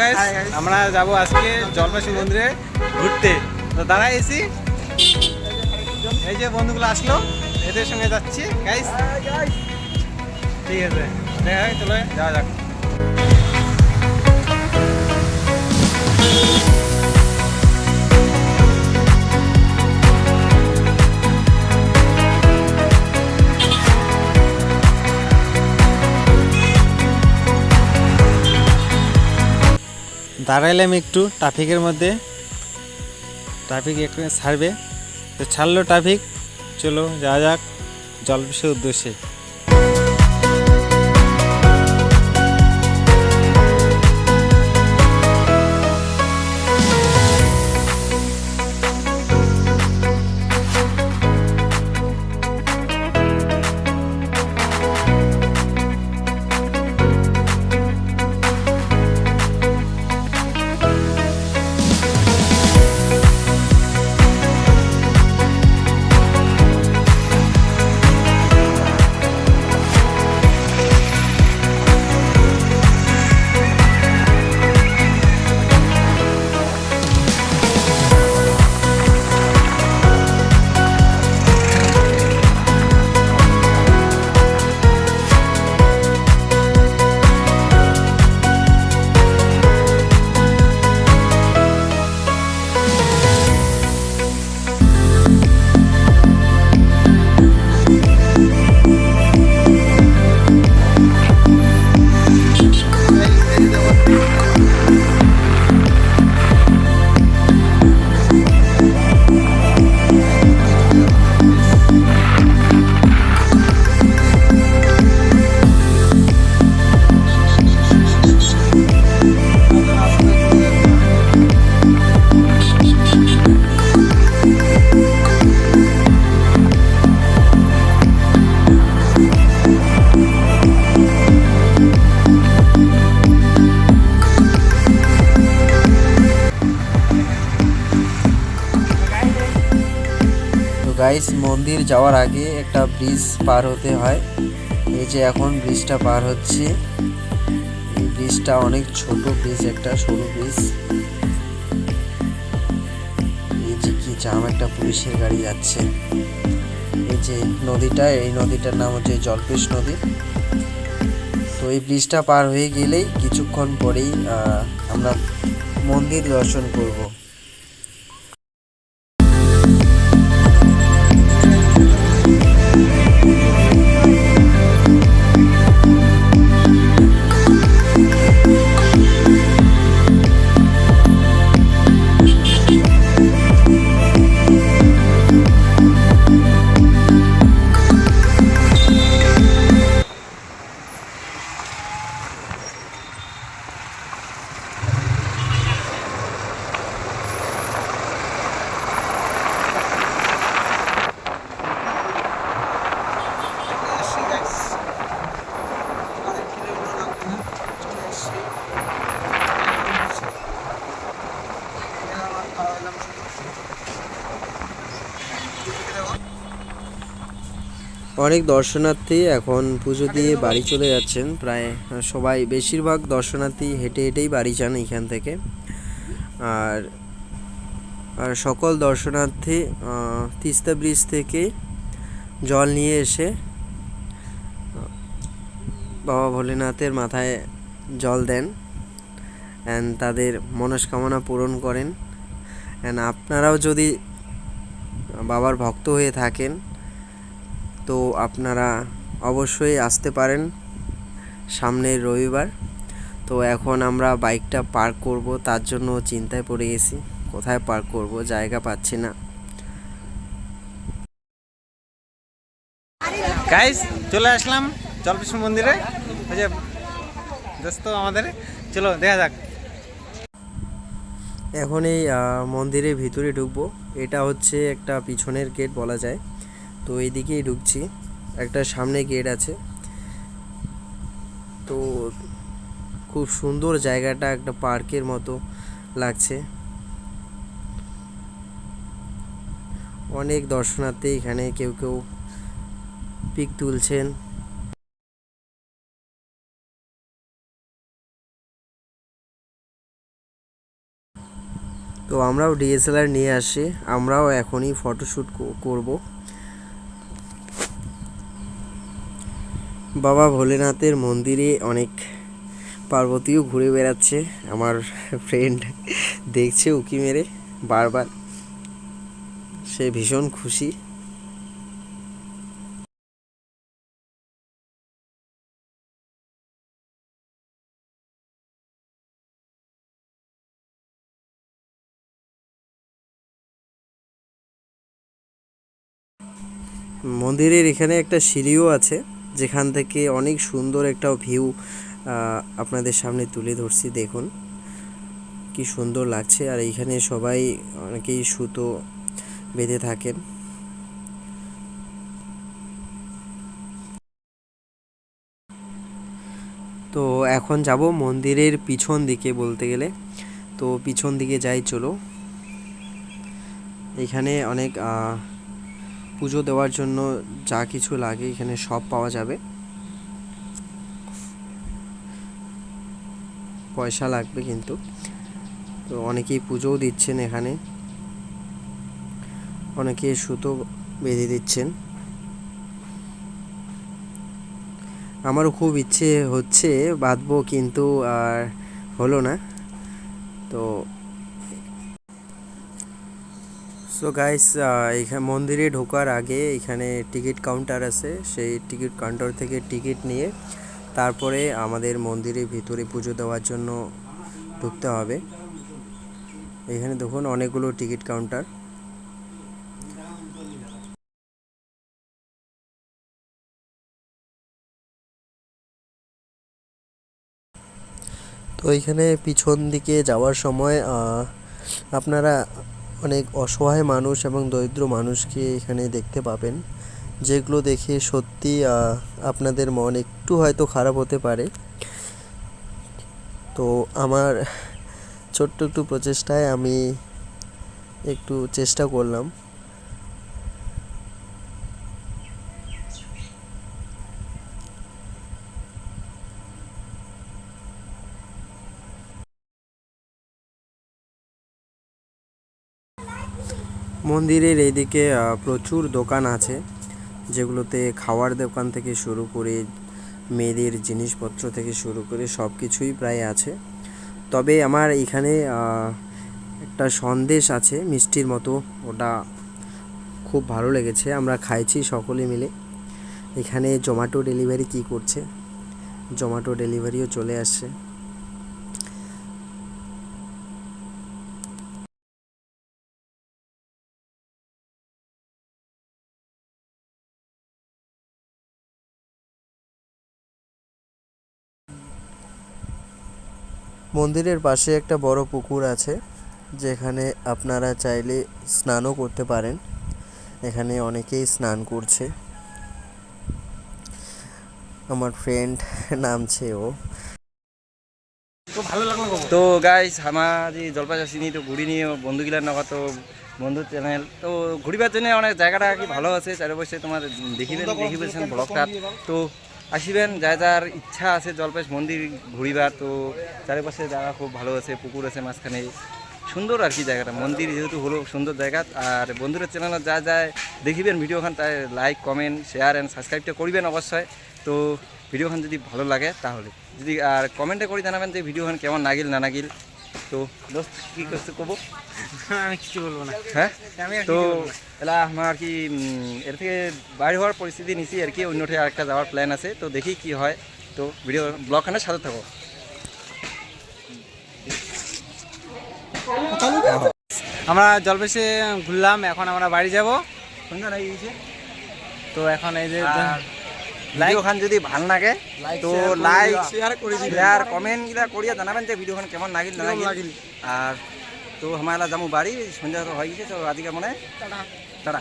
Guys, আমরা যাব আজকে জলপাইগুড়ি মন্দিরে ঘুরতে। তো দাঁড়ায় এসি, এই যে বন্ধুগুলো আসলো, এদের সঙ্গে যাচ্ছি গাইস। ঠিক আছে, দেখা হয়, চলো যাওয়া যাক। দাঁড়াইলাম একটু ট্রাফিকের মধ্যে, ট্রাফিক একটু ছাড়বে, তো ছাড়লো ট্রাফিক। চলো যাওয়া যাক জলপাইগুড়ির উদ্দেশ্যে। গাইস, মন্দির যাওয়ার আগে একটা ব্রিজ পার হতে হয়। এই যে এখন ব্রিজটা পার হচ্ছে। এই ব্রিজটা অনেক ছোট ব্রিজ, একটা সরু ব্রিজ। এই যে কি জাম, একটা পুলিশের গাড়ি যাচ্ছে। এই যে নদীটা, এই নদীটার নাম হচ্ছে জলপেশ নদী। তো এই ব্রিজটা পার হয়ে গেলেই কিছুক্ষণ পরেই আমরা মন্দির দর্শন করব। অনেক দর্শনার্থী এখন পুজো দিয়ে বাড়ি চলে যাচ্ছেন। প্রায় সবাই, বেশিরভাগ দর্শনার্থী হেঁটে হেঁটেই বাড়ি যান এখান থেকে। আর সকল দর্শনার্থী তিস্তা ব্রিজ থেকে জল নিয়ে এসে বাবা ভোলেনাথের মাথায় জল দেন অ্যান্ড তাদের মনস্কামনা পূরণ করেন। অ্যান্ড আপনারাও যদি বাবার ভক্ত হয়ে থাকেন তো আপনারা অবশ্যই আসতে পারেন সামনের রবিবার। তো এখন আমরা বাইকটা পার্ক করব, তার জন্য চিন্তায় পড়ে গেছি, কোথায় পার্ক করব, জায়গা পাচ্ছি না। গাইস, চলে আসলাম জলপাইগুড়ি মন্দিরে। ওই যে দোস্ত আমাদের, চলো দেখা যাক। এখন এই মন্দিরের ভিতরে ঢুকবো। এটা হচ্ছে একটা পিছনের গেট বলা যায়। তো এইদিকেই ঢুকছি, একটা সামনে গেট আছে। তো খুব সুন্দর জায়গাটা, একটা পার্কের মতো লাগছে। অনেক দর্শনার্থী এখানে, কেউ কেউ পিক তুলছেন। তো আমরাও ডিএসএলআর নিয়ে আসি, আমরাও এখনই ফটোশ্যুট করব। বাবা ভোলেনাথের মন্দিরে অনেক পার্বতীও ঘুরে বেড়াচ্ছে, আমার ফ্রেন্ড দেখছে উকি মেরে বারবার, সে ভীষণ খুশি। মন্দিরের এখানে একটা সিঁড়িও আছে, যেখান থেকে অনেক সুন্দর একটা ভিউ আপনাদের সামনে তুলে ধরছি। দেখুন কি সুন্দর লাগছে। আর এইখানে সবাই অনেকেই সুতো বেঁধে থাকেন। তো এখন যাব মন্দিরের পিছন দিকে বলতে গেলে, তো পিছন দিকে যাই চলো। এখানে অনেক পুজো দেওয়ার জন্য যা কিছু লাগে এখানে সব পাওয়া যাবে, পয়সা লাগবে কিন্তু। তো অনেকেই পুজোও দিচ্ছেন এখানে, অনেকে সুতো বেঁধে দিচ্ছেন। আমারও খুব ইচ্ছে হচ্ছে বাঁধবো, কিন্তু আর হলো না। তো সো গাইস, এখানে মন্দিরে ঢোকার আগে এখানে টিকিট কাউন্টার আছে, সেই টিকিট কাউন্টার থেকে টিকিট নিয়ে তারপরে আমাদের মন্দিরের ভিতরে পুজো দেওয়ার জন্য ঢুকতে হবে। এখানে দেখুন অনেকগুলো টিকিট কাউন্টার। তো এইখানে পিছন দিকে যাওয়ার সময় আপনারা অনেক অসহায় মানুষ এবং দরিদ্র মানুষকে এখানে দেখতে পাবেন, যেগুলো দেখে সত্যি আপনাদের মন একটু হয়তো খারাপ হতে পারে। তো আমার ছোট্ট একটু প্রচেষ্টায় আমি একটু চেষ্টা করলাম। মন্দিরের এইদিকে প্রচুর দোকান আছে, যেগুলোতে খাওয়ার দোকান থেকে শুরু করে মেয়েদের জিনিসপত্র থেকে শুরু করে সব কিছুই প্রায় আছে। তবে আমার এখানে একটা সন্দেশ আছে মিষ্টির মতো, ওটা খুব ভালো লেগেছে, আমরা খাইছি সকলে মিলে। এখানে জোম্যাটো ডেলিভারি কি করছে, জোম্যাটো ডেলিভারিও চলে আসছে। মন্দিরের পাশে একটা বড় পুকুর আছে, যেখানে আপনারা চাইলে স্নানও করতে পারেন। এখানে অনেকেই স্নান করছে, আমার ফ্রেন্ড নামছে ও। তো ভালো লাগলো। তো গাইস আমাদের জলপাইগুড়ি তো ঘুরি নিয়ে বন্ধুগুলার নগা তো বন্ধুর চ্যানেল তো ঘুরিবার জন্য অনেক জায়গাটা কি ভালো আছে, চারিপাশে তোমার দেখিবেন ব্লগটা। তো আসিবেন, যার যার ইচ্ছা আছে জলপাইশ মন্দির ঘুরিবার, তো চারিপাশে জায়গা খুব ভালো আছে, পুকুর আছে মাঝখানে, সুন্দর আর কি জায়গাটা। মন্দির যেহেতু হলো সুন্দর জায়গা। আর বন্ধুদের চ্যানেল যা যায় দেখিবেন ভিডিওখান, তাই লাইক কমেন্ট শেয়ার অ্যান্ড সাবস্ক্রাইবটা করবেন অবশ্যই। তো ভিডিওখান যদি ভালো লাগে তাহলে যদি আর কমেন্টে করে জানাবেন যে ভিডিওখান কেমন লাগিল না লাগিল। তো দোস্ত কী করতে কবো, আমি কিছু বলবো না। হ্যাঁ তো এলা আমার আর কি এর থেকে বাইরে হওয়ার পরিস্থিতি নিছি আর কি, অন্যঠে আরেকটা যাওয়ার প্ল্যান আছে, তো দেখি কি হয়। তো ভিডিও ব্লগখানে সাথে থাকো। আমরা জলপেশে ঘুরলাম, এখন আমরা বাড়ি যাব, সন্ধ্যা হয়ে গেছে। তো এখন এই যে ভিডিওখান যদি ভাল লাগে তো লাইক শেয়ার কমেন্ট গিলা করিয়া জানাবেন যে ভিডিওখান কেমন লাগিল না লাগিল। আর তো আমার যাবো বাড়ি, সন্ধ্যা হয়ে গেছে, তো আজকে মনে টাটা।